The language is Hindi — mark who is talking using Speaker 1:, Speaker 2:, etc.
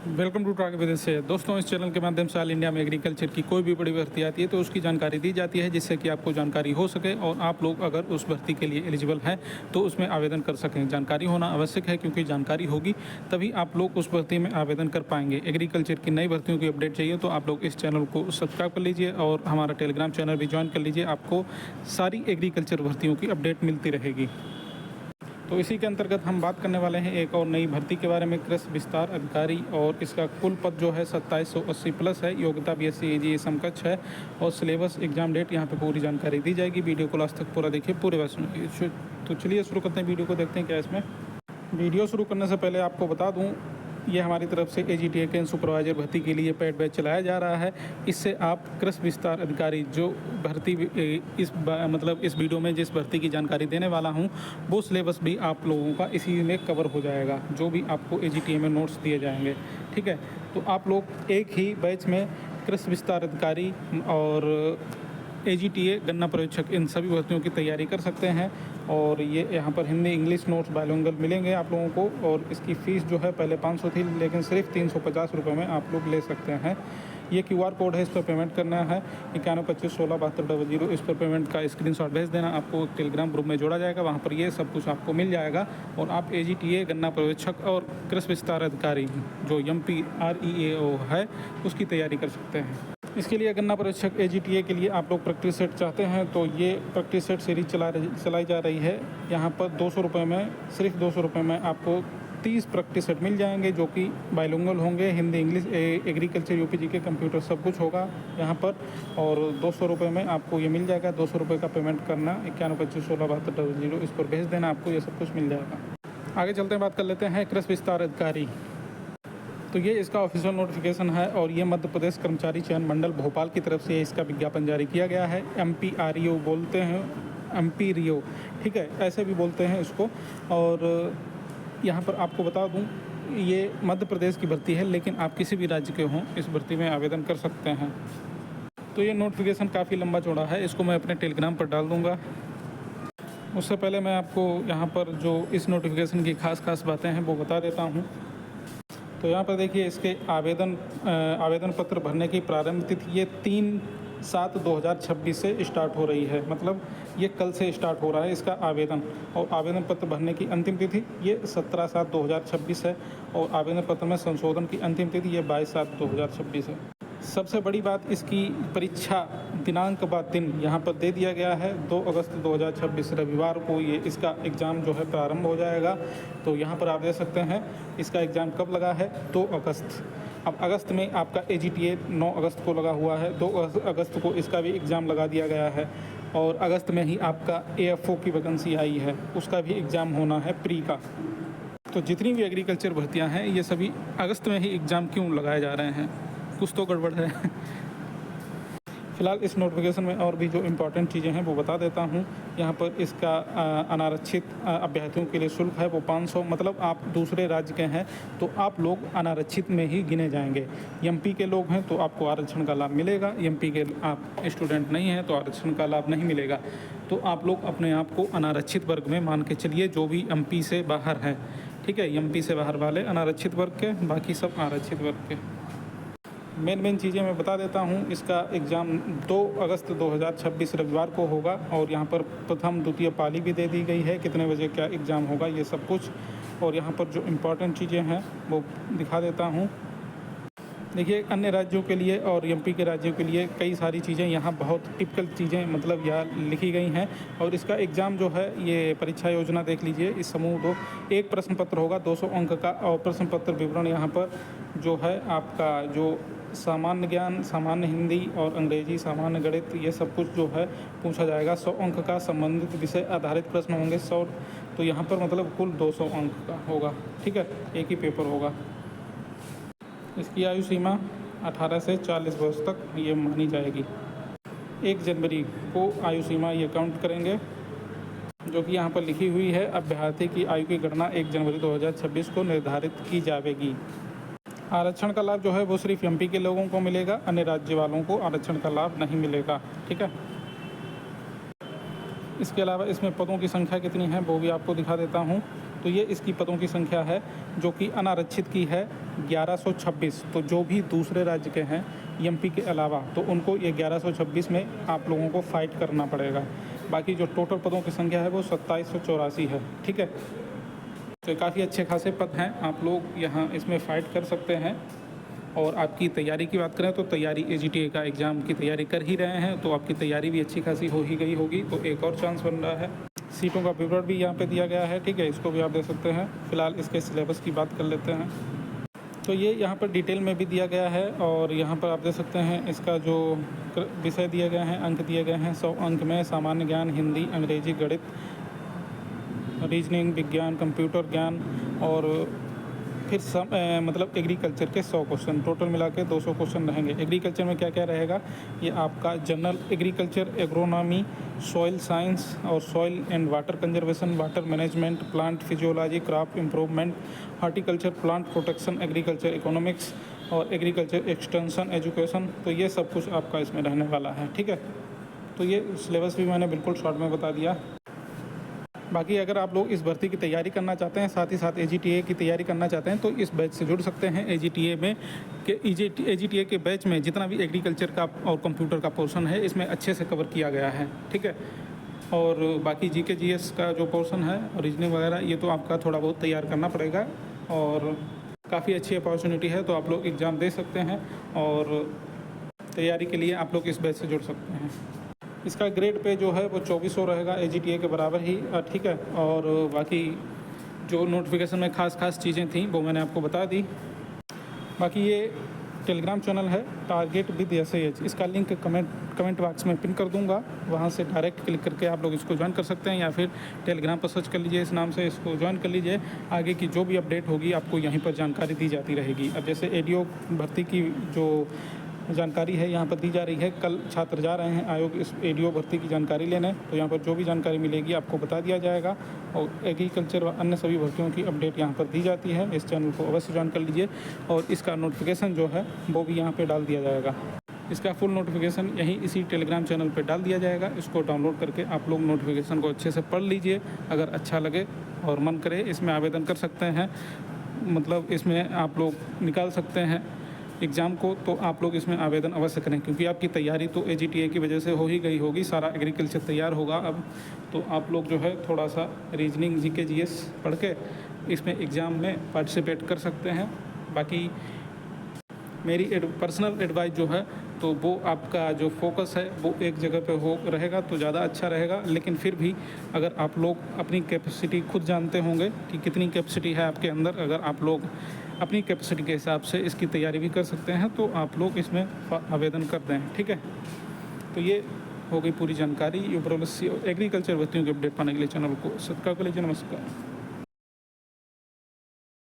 Speaker 1: वेलकम टू ट्रैक विद से दोस्तों, इस चैनल के माध्यम से ऑल इंडिया में एग्रीकल्चर की कोई भी बड़ी भर्ती आती है तो उसकी जानकारी दी जाती है, जिससे कि आपको जानकारी हो सके और आप लोग अगर उस भर्ती के लिए एलिजिबल हैं तो उसमें आवेदन कर सकें। जानकारी होना आवश्यक है, क्योंकि जानकारी होगी तभी आप लोग उस भर्ती में आवेदन कर पाएंगे। एग्रीकल्चर की नई भर्तियों की अपडेट चाहिए तो आप लोग इस चैनल को सब्सक्राइब कर लीजिए और हमारा टेलीग्राम चैनल भी ज्वाइन कर लीजिए। आपको सारी एग्रीकल्चर भर्तियों की अपडेट मिलती रहेगी। तो इसी के अंतर्गत हम बात करने वाले हैं एक और नई भर्ती के बारे में, कृषि विस्तार अधिकारी, और इसका कुल पद जो है 2780 प्लस है। योग्यता BSc AG समकक्ष है और सिलेबस, एग्जाम डेट यहाँ पे पूरी जानकारी दी जाएगी। वीडियो को लास्ट तक पूरा देखिए पूरे वर्ष में। तो चलिए शुरू करते हैं, वीडियो को देखते हैं क्या इसमें। वीडियो शुरू करने से पहले आपको बता दूँ, ये हमारी तरफ से AGTA के सुपरवाइजर भर्ती के लिए पेड बैच चलाया जा रहा है। इससे आप कृषि विस्तार अधिकारी जो भर्ती इस वीडियो में जिस भर्ती की जानकारी देने वाला हूँ वो सिलेबस भी आप लोगों का इसी में कवर हो जाएगा, जो भी आपको AGTA में नोट्स दिए जाएंगे। ठीक है, तो आप लोग एक ही बैच में कृषि विस्तार अधिकारी और AGTA गन्ना पर्यवेक्षक इन सभी भर्तियों की तैयारी कर सकते हैं। और ये यहाँ पर हिंदी इंग्लिश नोट्स बायलिंगुअल मिलेंगे आप लोगों को। और इसकी फ़ीस जो है पहले 500 थी, लेकिन सिर्फ 350 रुपये में आप लोग ले सकते हैं। ये QR कोड है, इस पर पेमेंट करना है 9125167200। इस पर पेमेंट का स्क्रीनशॉट भेज देना, आपको टेलीग्राम ग्रुप में जोड़ा जाएगा। वहाँ पर ये सब कुछ आपको मिल जाएगा और आप AGTA गन्ना पर्यवेक्षक और कृषि विस्तार अधिकारी जो MPREAO है उसकी तैयारी कर सकते हैं। इसके लिए गन्ना पर्यवेक्षक AGTA के लिए आप लोग प्रैक्टिस सेट चाहते हैं तो ये प्रैक्टिस सेट सीरीज चलाई जा रही है। यहाँ पर 200 रुपये में, सिर्फ 200 रुपये में आपको 30 प्रैक्टिस सेट मिल जाएंगे, जो कि बायलिंगुअल होंगे। Hindi English agriculture UPG computer सब कुछ होगा यहाँ पर। और 200 रुपये में आपको ये मिल जाएगा। 200 रुपये का पेमेंट करना, 9125167200 इस पर भेज देना, आपको ये सब कुछ मिल जाएगा। आगे चलते हैं, बात कर लेते हैं कृषि विस्तार अधिकारी। तो ये इसका ऑफिशियल नोटिफिकेशन है और ये मध्य प्रदेश कर्मचारी चयन मंडल भोपाल की तरफ से इसका विज्ञापन जारी किया गया है। MPREO बोलते हैं, MPREO, ठीक है, ऐसे भी बोलते हैं इसको। और यहाँ पर आपको बता दूँ, ये मध्य प्रदेश की भर्ती है, लेकिन आप किसी भी राज्य के हों इस भर्ती में आवेदन कर सकते हैं। तो ये नोटिफिकेशन काफ़ी लंबा चौड़ा है, इसको मैं अपने टेलीग्राम पर डाल दूँगा। उससे पहले मैं आपको यहाँ पर जो इस नोटिफिकेशन की खास बातें हैं वो बता देता हूँ। तो यहाँ पर देखिए, इसके आवेदन पत्र भरने की प्रारंभ तिथि ये 3/7/2026 से स्टार्ट हो रही है। मतलब ये कल से स्टार्ट हो रहा है इसका आवेदन। और आवेदन पत्र भरने की अंतिम तिथि ये 17/7/2026 है। और आवेदन पत्र में संशोधन की अंतिम तिथि ये 22/7/2026 है। सबसे बड़ी बात, इसकी परीक्षा दिनांक व दिन यहाँ पर दे दिया गया है। 2 अगस्त 2026 रविवार को ये इसका एग्ज़ाम जो है प्रारंभ हो जाएगा। तो यहाँ पर आप देख सकते हैं इसका एग्ज़ाम कब लगा है, 2 अगस्त। अब अगस्त में आपका AGTA 9 अगस्त को लगा हुआ है, 2 अगस्त को इसका भी एग्ज़ाम लगा दिया गया है। और अगस्त में ही आपका AFO की वैकेंसी आई है, उसका भी एग्ज़ाम होना है प्री का। तो जितनी भी एग्रीकल्चर भर्तियाँ हैं ये सभी अगस्त में ही एग्ज़ाम क्यों लगाए जा रहे हैं, कुछ तो गड़बड़ है। फ़िलहाल इस नोटिफिकेशन में और भी जो इम्पोर्टेंट चीज़ें हैं वो बता देता हूँ। यहाँ पर इसका अनारक्षित अभ्यर्थियों के लिए शुल्क है वो 500, मतलब आप दूसरे राज्य के हैं तो आप लोग अनारक्षित में ही गिने जाएंगे। MP के लोग हैं तो आपको आरक्षण का लाभ मिलेगा, MP के आप स्टूडेंट नहीं हैं तो आरक्षण का लाभ नहीं मिलेगा। तो आप लोग अपने आप को अनारक्षित वर्ग में मान के चलिए, जो भी MP से बाहर हैं। ठीक है, MP से बाहर वाले अनारक्षित वर्ग के, बाकी सब आरक्षित वर्ग के। मेन चीज़ें मैं बता देता हूँ। इसका एग्ज़ाम 2 अगस्त 2026 रविवार को होगा। और यहाँ पर प्रथम द्वितीय पाली भी दे दी गई है, कितने बजे क्या एग्ज़ाम होगा ये सब कुछ। और यहाँ पर जो इम्पोर्टेंट चीज़ें हैं वो दिखा देता हूँ। देखिए, अन्य राज्यों के लिए और MP के राज्यों के लिए कई सारी चीज़ें यहाँ बहुत टिपिकल चीज़ें मतलब यहाँ लिखी गई हैं। और इसका एग्ज़ाम जो है, ये परीक्षा योजना देख लीजिए, इस समूह 2 एक प्रश्न पत्र होगा 200 अंक का। और प्रश्न पत्र विवरण यहाँ पर जो है आपका जो सामान्य ज्ञान, सामान्य हिंदी और अंग्रेजी, सामान्य गणित, ये सब कुछ जो है पूछा जाएगा। 100 अंक का संबंधित विषय आधारित प्रश्न होंगे 100। तो यहाँ पर मतलब कुल 200 अंक का होगा। ठीक है, एक ही पेपर होगा। इसकी आयु सीमा 18 से 40 वर्ष तक ये मानी जाएगी। 1 जनवरी को आयु सीमा ये काउंट करेंगे, जो कि यहाँ पर लिखी हुई है। अभ्यर्थी की आयु की गणना 1 जनवरी 2026 को निर्धारित की जाएगी। आरक्षण का लाभ जो है वो सिर्फ MP के लोगों को मिलेगा, अन्य राज्य वालों को आरक्षण का लाभ नहीं मिलेगा। ठीक है, इसके अलावा इसमें पदों की संख्या कितनी है वो भी आपको दिखा देता हूँ। तो ये इसकी पदों की संख्या है जो कि अनारक्षित की है 1126। तो जो भी दूसरे राज्य के हैं एमपी के अलावा, तो उनको ये 1126 में आप लोगों को फाइट करना पड़ेगा। बाकी जो टोटल पदों की संख्या है वो 2784 है। ठीक है, तो काफ़ी अच्छे खासे पद हैं, आप लोग यहाँ इसमें फ़ाइट कर सकते हैं। और आपकी तैयारी की बात करें तो तैयारी AGTA का एग्ज़ाम की तैयारी कर ही रहे हैं, तो आपकी तैयारी भी अच्छी खासी हो ही गई होगी। तो एक और चांस बन रहा है। सीटों का विवरण भी यहाँ पे दिया गया है। ठीक है, इसको भी आप देख सकते हैं। फ़िलहाल इसके सिलेबस की बात कर लेते हैं। तो ये यहाँ पर डिटेल में भी दिया गया है और यहाँ पर आप देख सकते हैं इसका जो विषय दिए गए हैं, अंक दिए गए हैं। 100 अंक में सामान्य ज्ञान, हिंदी, अंग्रेजी, गणित, रीजनिंग, विज्ञान, कंप्यूटर ज्ञान और फिर मतलब एग्रीकल्चर के 100 क्वेश्चन, टोटल मिला के 200 क्वेश्चन रहेंगे। एग्रीकल्चर में क्या क्या रहेगा, ये आपका general agriculture, agronomy, soil science और soil and water conservation, water management, plant physiology, crop improvement, horticulture, plant protection, agriculture economics और एग्रीकल्चर एक्सटेंशन एजुकेशन। तो ये सब कुछ आपका इसमें रहने वाला है। ठीक है, तो ये सिलेबस भी मैंने बिल्कुल शॉर्ट में बता दिया। बाकी अगर आप लोग इस भर्ती की तैयारी करना चाहते हैं, साथ ही साथ AGTA की तैयारी करना चाहते हैं, तो इस बैच से जुड़ सकते हैं। AGTA में AGTA के बैच में जितना भी एग्रीकल्चर का और कंप्यूटर का पोर्शन है, इसमें अच्छे से कवर किया गया है। ठीक है, और बाकी GK GS का जो पोर्शन है, रीजनिंग वगैरह, ये तो आपका थोड़ा बहुत तैयार करना पड़ेगा और काफ़ी अच्छी अपॉर्चुनिटी है। तो आप लोग एग्ज़ाम दे सकते हैं और तैयारी के लिए आप लोग इस बैच से जुड़ सकते हैं। इसका ग्रेड पे जो है वो 2400 रहेगा, AGTA के बराबर ही। ठीक है, और बाकी जो नोटिफिकेशन में खास चीज़ें थी वो मैंने आपको बता दी। बाकी ये टेलीग्राम चैनल है टारगेट विद SIH, इसका लिंक कमेंट बॉक्स में पिन कर दूंगा, वहाँ से डायरेक्ट क्लिक करके आप लोग इसको ज्वाइन कर सकते हैं, या फिर टेलीग्राम पर सर्च कर लीजिए, इस नाम से इसको ज्वाइन कर लीजिए। आगे की जो भी अपडेट होगी आपको यहीं पर जानकारी दी जाती रहेगी। अब जैसे ADO भर्ती की जो जानकारी है यहाँ पर दी जा रही है, कल छात्र जा रहे हैं आयोग इस ADO भर्ती की जानकारी लेने, तो यहाँ पर जो भी जानकारी मिलेगी आपको बता दिया जाएगा। और एग्रीकल्चर व अन्य सभी भर्तियों की अपडेट यहाँ पर दी जाती है। इस चैनल को अवश्य ज्वाइन कर लीजिए और इसका नोटिफिकेशन जो है वो भी यहाँ पर डाल दिया जाएगा। इसका फुल नोटिफिकेशन यहीं इसी टेलीग्राम चैनल पर डाल दिया जाएगा। इसको डाउनलोड करके आप लोग नोटिफिकेशन को अच्छे से पढ़ लीजिए। अगर अच्छा लगे और मन करे इसमें आवेदन कर सकते हैं, मतलब इसमें आप लोग निकाल सकते हैं एग्ज़ाम को, तो आप लोग इसमें आवेदन अवश्य करें, क्योंकि आपकी तैयारी तो AGTA की वजह से हो ही गई होगी। सारा एग्रीकल्चर तैयार होगा अब, तो आप लोग जो है थोड़ा सा रीजनिंग, GK GS पढ़ के इसमें एग्ज़ाम में पार्टिसिपेट कर सकते हैं। बाकी मेरी पर्सनल एडवाइस जो है, तो वो आपका जो फोकस है वो एक जगह पे हो रहेगा तो ज़्यादा अच्छा रहेगा। लेकिन फिर भी अगर आप लोग अपनी कैपेसिटी खुद जानते होंगे कि कितनी कैपेसिटी है आपके अंदर, अगर आप लोग अपनी कैपेसिटी के हिसाब से इसकी तैयारी भी कर सकते हैं, तो आप लोग इसमें आवेदन कर दें। ठीक है, तो ये हो गई पूरी जानकारी। एग्रीकल्चर भर्तियों की अपडेट पाने के लिए चैनल को सब्सक्राइब कर लीजिए। नमस्कार।